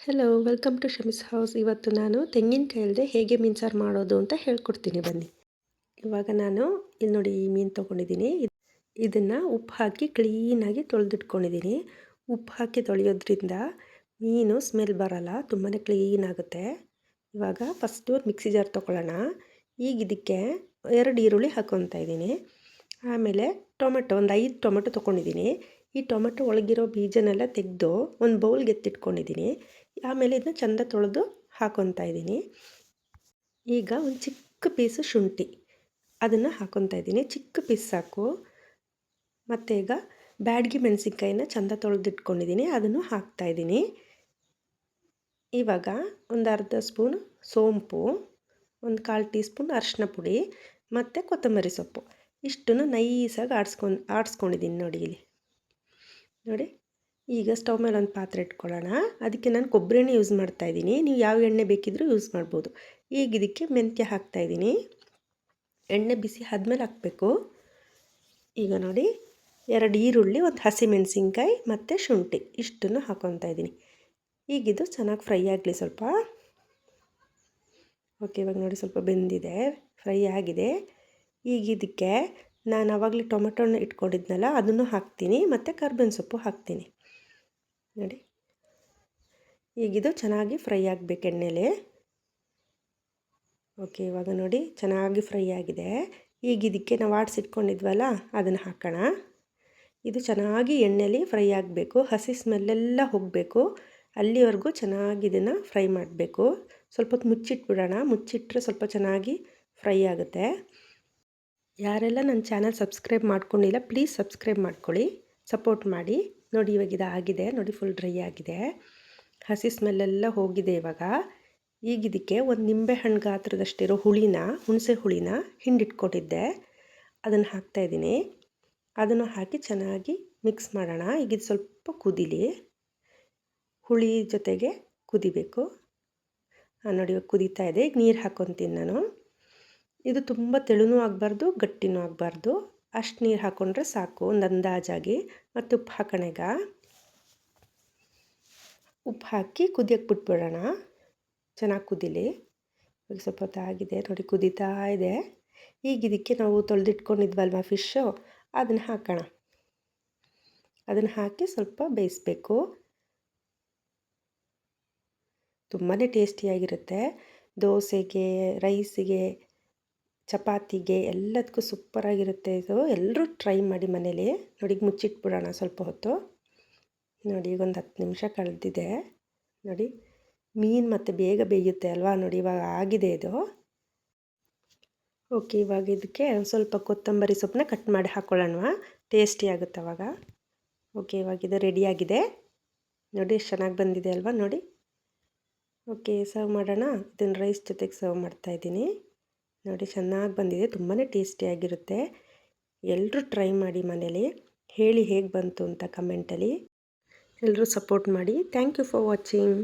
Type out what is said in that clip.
Hello welcome to Shami's house. ಇವತ್ತು ನಾನು ತೆಂಗಿನಕಾಯಿ ಹೇಗೆ ಮೀನು ಸಾರು ಮಾಡೋದು ಅಂತ ಹೇಳ್ಕೊಡ್ತೀನಿ ಬನ್ನಿ. ಇವಾಗ ನಾನು ಇಲ್ಲಿ ನೋಡಿ ಈ ಮೀನು ತೊಗೊಂಡಿದ್ದೀನಿ. ಇದನ್ನು ಉಪ್ಪು ಹಾಕಿ ಕ್ಲೀನಾಗಿ ತೊಳೆದಿಟ್ಕೊಂಡಿದ್ದೀನಿ. ಉಪ್ಪು ಹಾಕಿ ತೊಳೆಯೋದ್ರಿಂದ ಮೀನು ಸ್ಮೆಲ್ ಬರೋಲ್ಲ, ತುಂಬಾ ಕ್ಲೀನ್ ಆಗುತ್ತೆ. ಇವಾಗ ಫಸ್ಟು ಮಿಕ್ಸಿ ಜಾರ್ ತೊಗೊಳ್ಳೋಣ. ಈಗ ಇದಕ್ಕೆ 2 ಈರುಳ್ಳಿ ಹಾಕ್ಕೊತಾ ಇದ್ದೀನಿ. ಆಮೇಲೆ ಟೊಮೆಟೊ ಒಂದು 5 ಟೊಮೆಟೊ ತೊಗೊಂಡಿದ್ದೀನಿ. ಈ ಟೊಮೆಟೊ ಒಳಗಿರೋ ಬೀಜನೆಲ್ಲ ತೆಗೆದು ಒಂದು ಬೌಲ್ಗೆ ಎತ್ತಿಟ್ಕೊಂಡಿದ್ದೀನಿ. ಆಮೇಲೆ ಇದನ್ನ ಚೆಂದ ತೊಳೆದು ಹಾಕ್ಕೊತಾ ಇದ್ದೀನಿ. ಈಗ ಒಂದು ಚಿಕ್ಕ ಪೀಸು ಶುಂಠಿ ಅದನ್ನು ಹಾಕ್ಕೊತಾ ಇದ್ದೀನಿ, ಚಿಕ್ಕ ಪೀಸ್ ಸಾಕು. ಮತ್ತು ಈಗ ಬ್ಯಾಡಗಿ ಮೆಣಸಿನ್ಕಾಯಿನ ಚೆಂದ ತೊಳೆದಿಟ್ಕೊಂಡಿದ್ದೀನಿ, ಅದನ್ನು ಹಾಕ್ತಾಯಿದ್ದೀನಿ. ಇವಾಗ ಒಂದು ಅರ್ಧ ಸ್ಪೂನ್ ಸೋಂಪು, ಒಂದು 1/4 ಟೀ ಸ್ಪೂನ್ ಅರಿಶಿನ ಪುಡಿ ಮತ್ತು ಕೊತ್ತಂಬರಿ ಸೊಪ್ಪು ಇಷ್ಟನ್ನು ನೈಸಾಗಿ ಆಡಿಸ್ಕೊಂಡಿದ್ದೀನಿ ನೋಡಿ ಇಲ್ಲಿ ನೋಡಿ. ಈಗ ಸ್ಟವ್ ಮೇಲೆ ಒಂದು ಪಾತ್ರೆ ಇಟ್ಕೊಳ್ಳೋಣ. ಅದಕ್ಕೆ ನಾನು ಕೊಬ್ಬರಿ ಎಣ್ಣೆ ಯೂಸ್ ಮಾಡ್ತಾಯಿದ್ದೀನಿ, ನೀವು ಯಾವ ಎಣ್ಣೆ ಬೇಕಿದ್ರೂ ಯೂಸ್ ಮಾಡ್ಬೋದು. ಈಗ ಇದಕ್ಕೆ ಮೆಂತ್ಯ ಹಾಕ್ತಾಯಿದ್ದೀನಿ. ಎಣ್ಣೆ ಬಿಸಿ ಆದಮೇಲೆ ಹಾಕಬೇಕು. ಈಗ ನೋಡಿ 2 ಈರುಳ್ಳಿ, ಒಂದು ಹಸಿಮೆಣಸಿನ್ಕಾಯಿ ಮತ್ತು ಶುಂಠಿ ಇಷ್ಟನ್ನು ಹಾಕ್ಕೊತಾ ಇದ್ದೀನಿ. ಈಗಿದು ಚೆನ್ನಾಗಿ ಫ್ರೈ ಆಗಲಿ ಸ್ವಲ್ಪ. ಓಕೆ, ಇವಾಗ ನೋಡಿ ಸ್ವಲ್ಪ ಬೆಂದಿದೆ, ಫ್ರೈ ಆಗಿದೆ. ಈಗ ಇದಕ್ಕೆ ನಾನು ಆವಾಗಲೇ ಟೊಮೆಟೊನ ಇಟ್ಕೊಂಡಿದ್ನಲ್ಲ ಅದನ್ನು ಹಾಕ್ತೀನಿ ಮತ್ತು ಕರ್ಬೇವಿನ ಸೊಪ್ಪು ಹಾಕ್ತೀನಿ ನೋಡಿ. ಈಗಿದು ಚೆನ್ನಾಗಿ ಫ್ರೈ ಆಗಬೇಕು ಎಣ್ಣೆಲಿ. ಓಕೆ, ಇವಾಗ ನೋಡಿ ಚೆನ್ನಾಗಿ ಫ್ರೈ ಆಗಿದೆ. ಈಗ ಇದಕ್ಕೆ ನಾವು ಆಡಿಸಿಟ್ಕೊಂಡಿದ್ವಲ್ಲ ಅದನ್ನು ಹಾಕೋಣ. ಇದು ಚೆನ್ನಾಗಿ ಎಣ್ಣೆಲಿ ಫ್ರೈ ಆಗಬೇಕು, ಹಸಿ ಸ್ಮೆಲ್ಲೆಲ್ಲ ಹೋಗಬೇಕು, ಅಲ್ಲಿವರೆಗೂ ಚೆನ್ನಾಗಿ ಇದನ್ನು ಫ್ರೈ ಮಾಡಬೇಕು. ಸ್ವಲ್ಪ ಹೊತ್ತು ಮುಚ್ಚಿಟ್ಬಿಡೋಣ, ಮುಚ್ಚಿಟ್ರೆ ಸ್ವಲ್ಪ ಚೆನ್ನಾಗಿ ಫ್ರೈ ಆಗುತ್ತೆ. ಯಾರೆಲ್ಲ ನನ್ನ ಚಾನಲ್ ಸಬ್ಸ್ಕ್ರೈಬ್ ಮಾಡ್ಕೊಂಡಿಲ್ಲ ಪ್ಲೀಸ್ ಸಬ್ಸ್ಕ್ರೈಬ್ ಮಾಡ್ಕೊಳ್ಳಿ, ಸಪೋರ್ಟ್ ಮಾಡಿ. ನೋಡಿ ಇವಾಗ ಇದು ಆಗಿದೆ ನೋಡಿ, ಫುಲ್ ಡ್ರೈ ಆಗಿದೆ, ಹಸಿ ಸ್ಮೆಲ್ಲೆಲ್ಲ ಹೋಗಿದೆ. ಇವಾಗ ಈಗ ಇದಕ್ಕೆ ಒಂದು ನಿಂಬೆಹಣ್ಣು ಗಾತ್ರದಷ್ಟಿರೋ ಹುಣಸೆ ಹುಳಿನ ಹಿಂಡಿಟ್ಕೊಟ್ಟಿದ್ದೆ, ಅದನ್ನು ಹಾಕ್ತಾಯಿದ್ದೀನಿ. ಅದನ್ನು ಹಾಕಿ ಚೆನ್ನಾಗಿ ಮಿಕ್ಸ್ ಮಾಡೋಣ. ಈಗ ಇದು ಸ್ವಲ್ಪ ಕುದೀಲಿ, ಹುಳಿ ಜೊತೆಗೆ ಕುದಿಬೇಕು. ನೋಡಿ ಇವಾಗ ಕುದೀತಾ ಇದೆ. ಈಗ ನೀರು ಹಾಕ್ಕೊತೀನಿ ನಾನು. ಇದು ತುಂಬ ತೆಳುನೂ ಆಗಬಾರ್ದು, ಗಟ್ಟಿನೂ ಆಗಬಾರ್ದು, ಅಷ್ಟು ನೀರು ಹಾಕ್ಕೊಂಡ್ರೆ ಸಾಕು, ಒಂದು ಅಂದಾಜಾಗಿ. ಮತ್ತು ಉಪ್ಪು ಹಾಕೋಣ. ಈಗ ಉಪ್ಪು ಹಾಕಿ ಕುದಿಯೋಕ್ಕೆ ಬಿಟ್ಬಿಡೋಣ, ಚೆನ್ನಾಗಿ ಕುದೀಲಿ. ಈಗ ಸ್ವಲ್ಪ ಹೊತ್ತಾಗಿದೆ ನೋಡಿ, ಕುದೀತಾ ಇದೆ. ಈಗ ಇದಕ್ಕೆ ನಾವು ತೊಳೆದಿಟ್ಕೊಂಡಿದ್ವಲ್ವ ಫಿಶ್ಶು, ಅದನ್ನು ಹಾಕೋಣ. ಅದನ್ನು ಹಾಕಿ ಸ್ವಲ್ಪ ಬೇಯಿಸ್ಬೇಕು. ತುಂಬಾ ಟೇಸ್ಟಿಯಾಗಿರುತ್ತೆ. ದೋಸೆಗೆ, ರೈಸಿಗೆ, ಚಪಾತಿಗೆ ಎಲ್ಲದಕ್ಕೂ ಸೂಪರಾಗಿರುತ್ತೆ ಇದು. ಎಲ್ಲರೂ ಟ್ರೈ ಮಾಡಿ ಮನೇಲಿ. ನೋಡಿ ಮುಚ್ಚಿಟ್ಬಿಡೋಣ ಸ್ವಲ್ಪ ಹೊತ್ತು. ನೋಡಿ ಈಗ ಒಂದು 10 ನಿಮಿಷ ಕಳೆದಿದೆ ನೋಡಿ. ಮೀನು ಮತ್ತು ಬೇಗ ಬೇಯುತ್ತೆ ಅಲ್ವಾ. ನೋಡಿ ಇವಾಗ ಆಗಿದೆ ಇದು. ಓಕೆ, ಇವಾಗ ಇದಕ್ಕೆ ಸ್ವಲ್ಪ ಕೊತ್ತಂಬರಿ ಸೊಪ್ಪನ್ನ ಕಟ್ ಮಾಡಿ ಹಾಕ್ಕೊಳ್ಳೋಣ, ಟೇಸ್ಟಿ ಆಗುತ್ತೆ ಅವಾಗ. ಓಕೆ, ಇವಾಗ ಇದು ರೆಡಿಯಾಗಿದೆ ನೋಡಿ, ಎಷ್ಟು ಚೆನ್ನಾಗಿ ಬಂದಿದೆ ಅಲ್ವಾ ನೋಡಿ. ಓಕೆ, ಸರ್ವ್ ಮಾಡೋಣ. ಇದನ್ನು ರೈಸ್ ಜೊತೆಗೆ ಸರ್ವ್ ಮಾಡ್ತಾಯಿದ್ದೀನಿ ನೋಡಿ. ಚೆನ್ನಾಗಿ ಬಂದಿದೆ, ತುಂಬಾ ಟೇಸ್ಟಿಯಾಗಿರುತ್ತೆ. ಎಲ್ಲರೂ ಟ್ರೈ ಮಾಡಿ ಮನೇಲಿ, ಹೇಳಿ ಹೇಗೆ ಬಂತು ಅಂತ ಕಮೆಂಟಲ್ಲಿ. ಎಲ್ಲರೂ ಸಪೋರ್ಟ್ ಮಾಡಿ. Thank you for watching.